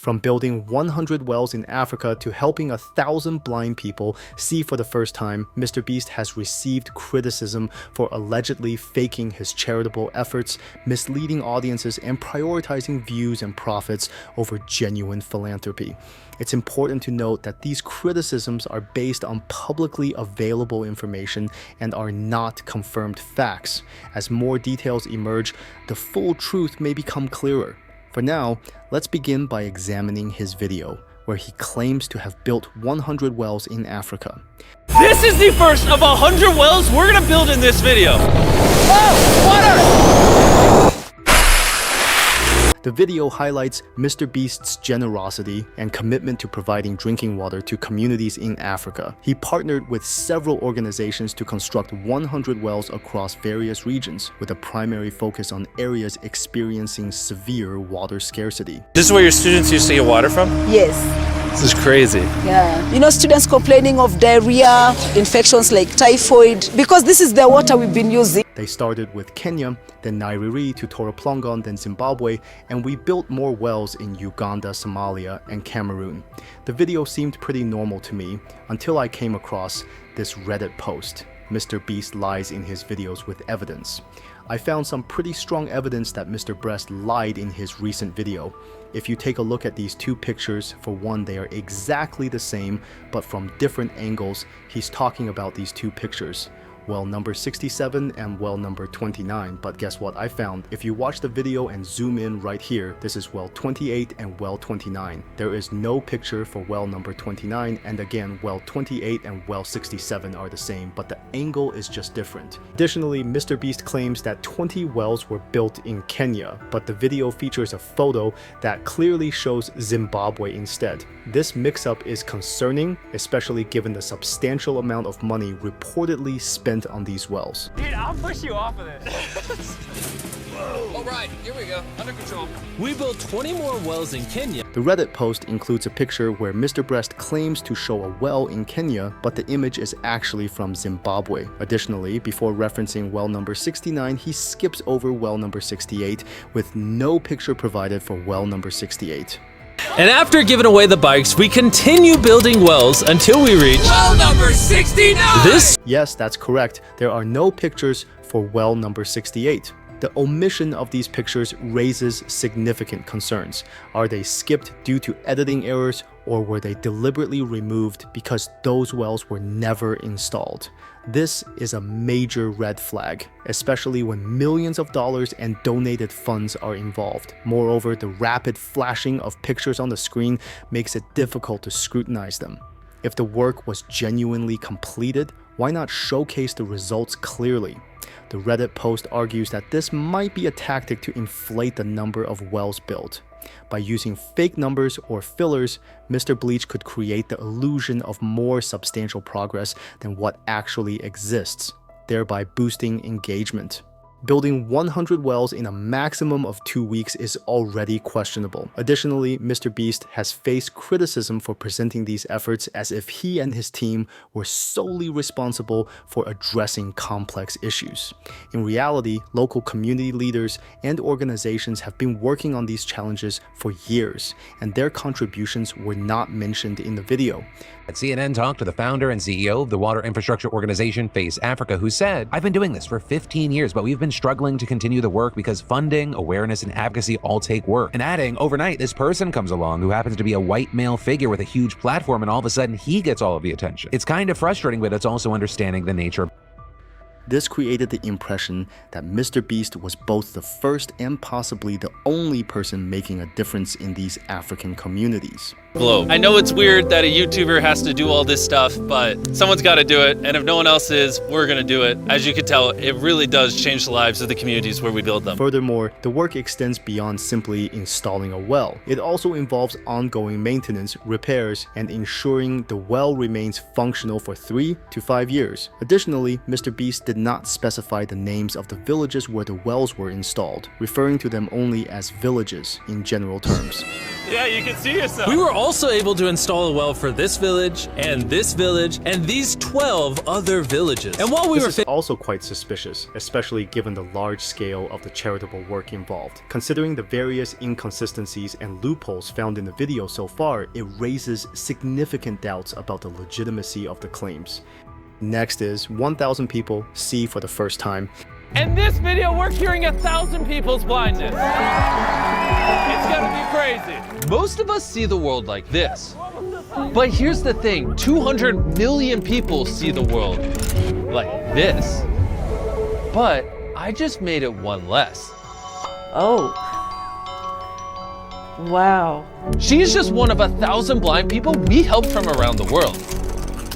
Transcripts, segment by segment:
From building 100 wells in Africa to helping 1,000 blind people see for the first time, MrBeast has received criticism for allegedly faking his charitable efforts, misleading audiences, and prioritizing views and profits over genuine philanthropy. It's important to note that these criticisms are based on publicly available information and are not confirmed facts. As more details emerge, the full truth may become clearer. For now, let's begin by examining his video, where he claims to have built 100 wells in Africa. This is the first of 100 wells we're gonna build in this video. Oh, water! The video highlights MrBeast's generosity and commitment to providing drinking water to communities in Africa. He partnered with several organizations to construct 100 wells across various regions, with a primary focus on areas experiencing severe water scarcity. This is where your students used to get water from? Yes. This is crazy. Yeah. You know, students complaining of diarrhea, infections like typhoid, because this is the water we've been using. They started with Kenya, then Nairiri to Toraplongon, then Zimbabwe, and we built more wells in Uganda, Somalia, and Cameroon. The video seemed pretty normal to me until I came across this Reddit post. MrBeast lies in his videos with evidence. I found some pretty strong evidence that Mr. Breast lied in his recent video. If you take a look at these two pictures, for one, they are exactly the same, but from different angles. He's talking about these two pictures. Well number 67 and well number 29, but guess what I found? If you watch the video and zoom in right here, this is well 28 and well 29. There is no picture for well number 29, and again well 28 and well 67 are the same, but the angle is just different. Additionally, MrBeast claims that 20 wells were built in Kenya, but the video features a photo that clearly shows Zimbabwe instead. This mix-up is concerning, especially given the substantial amount of money reportedly spent on these wells. Dude, I'll push you off of it. All right, here we go. Under control. We built 20 more wells in Kenya. The Reddit post includes a picture where Mr. Breast claims to show a well in Kenya, but the image is actually from Zimbabwe. Additionally, before referencing well number 69, he skips over well number 68 with no picture provided for well number 68. And after giving away the bikes, we continue building wells until we reach well number 69! Yes, that's correct. There are no pictures for well number 68. The omission of these pictures raises significant concerns. Are they skipped due to editing errors, or were they deliberately removed because those wells were never installed? This is a major red flag, especially when millions of dollars and donated funds are involved. Moreover, the rapid flashing of pictures on the screen makes it difficult to scrutinize them. If the work was genuinely completed, why not showcase the results clearly? The Reddit post argues that this might be a tactic to inflate the number of wells built. By using fake numbers or fillers, Mr. Bleach could create the illusion of more substantial progress than what actually exists, thereby boosting engagement. Building 100 wells in a maximum of 2 weeks is already questionable. Additionally, MrBeast has faced criticism for presenting these efforts as if he and his team were solely responsible for addressing complex issues. In reality, local community leaders and organizations have been working on these challenges for years, and their contributions were not mentioned in the video. CNN talked to the founder and CEO of the water infrastructure organization FACES Africa, who said, "I've been doing this for 15 years, but we've been struggling to continue the work because funding, awareness, and advocacy all take work." And adding, overnight, this person comes along who happens to be a white male figure with a huge platform, and all of a sudden he gets all of the attention. It's kind of frustrating, but it's also understanding the nature. This created the impression that MrBeast was both the first and possibly the only person making a difference in these African communities. Globe. I know it's weird that a YouTuber has to do all this stuff, but someone's got to do it, and if no one else is, we're gonna do it. As you can tell, it really does change the lives of the communities where we build them. Furthermore, the work extends beyond simply installing a well. It also involves ongoing maintenance, repairs, and ensuring the well remains functional for 3 to 5 years. Additionally, MrBeast did not specify the names of the villages where the wells were installed, referring to them only as villages in general terms. Yeah, you can see yourself. We were also able to install a well for this village, and these 12 other villages. And while we This is also quite suspicious, especially given the large scale of the charitable work involved. Considering the various inconsistencies and loopholes found in the video so far, it raises significant doubts about the legitimacy of the claims. Next is 1,000 people see for the first time. In this video, we're curing 1,000 people's blindness. It's gonna be crazy. Most of us see the world like this. But here's the thing, 200 million people see the world like this. But I just made it one less. Oh. Wow. She's just one of 1,000 blind people we helped from around the world.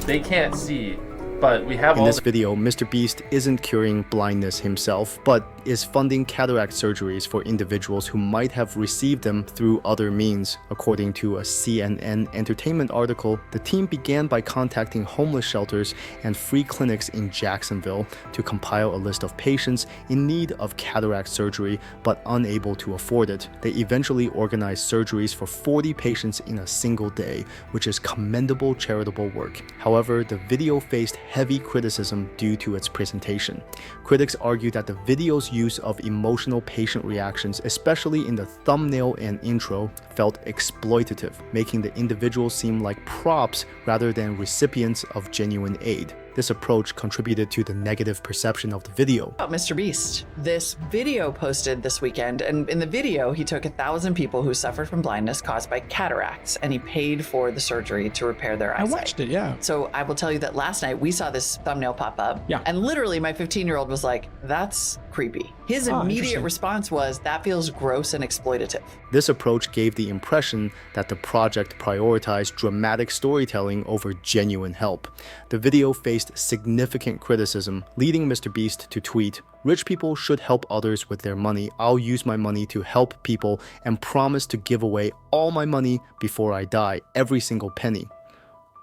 They can't see, but we have In this video, MrBeast isn't curing blindness himself, but is funding cataract surgeries for individuals who might have received them through other means. According to a CNN Entertainment article, the team began by contacting homeless shelters and free clinics in Jacksonville to compile a list of patients in need of cataract surgery but unable to afford it. They eventually organized surgeries for 40 patients in a single day, which is commendable charitable work. However, the video faced heavy criticism due to its presentation. Critics argue that the video's use of emotional patient reactions, especially in the thumbnail and intro, felt exploitative, making the individuals seem like props rather than recipients of genuine aid. This approach contributed to the negative perception of the video. About MrBeast, this video posted this weekend, and in the video, he took 1,000 people who suffered from blindness caused by cataracts, and he paid for the surgery to repair their eyesight. I watched it, yeah. So I will tell you that last night we saw this thumbnail pop up, Yeah. and literally my 15-year-old was like, "That's creepy." His immediate interesting. response was, "That feels gross and exploitative." This approach gave the impression that the project prioritized dramatic storytelling over genuine help. The video faced significant criticism, leading MrBeast to tweet, "Rich people should help others with their money. I'll use my money to help people and promise to give away all my money before I die, every single penny."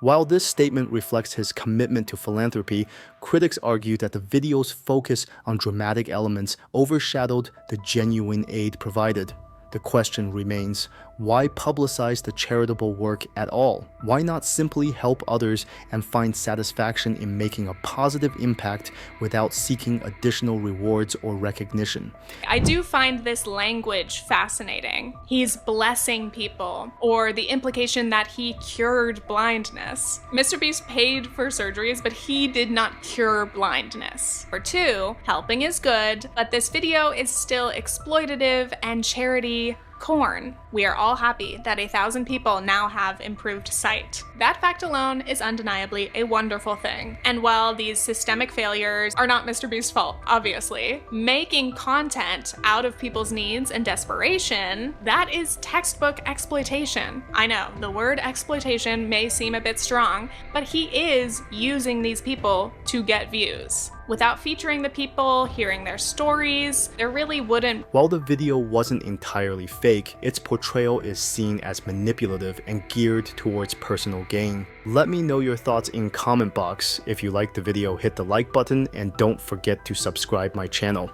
While this statement reflects his commitment to philanthropy, critics argue that the video's focus on dramatic elements overshadowed the genuine aid provided. The question remains, why publicize the charitable work at all? Why not simply help others and find satisfaction in making a positive impact without seeking additional rewards or recognition? I do find this language fascinating. He's blessing people, or the implication that he cured blindness. MrBeast paid for surgeries, but he did not cure blindness. For two, helping is good, but this video is still exploitative and charity corn. We are all happy that 1,000 people now have improved sight. That fact alone is undeniably a wonderful thing. And while these systemic failures are not MrBeast's fault, obviously, making content out of people's needs and desperation, that is textbook exploitation. I know, the word exploitation may seem a bit strong, but he is using these people to get views. Without featuring the people, hearing their stories, there really wouldn't. While the video wasn't entirely fake, its portrayal is seen as manipulative and geared towards personal gain. Let me know your thoughts in comment box. If you liked the video, hit the like button and don't forget to subscribe my channel.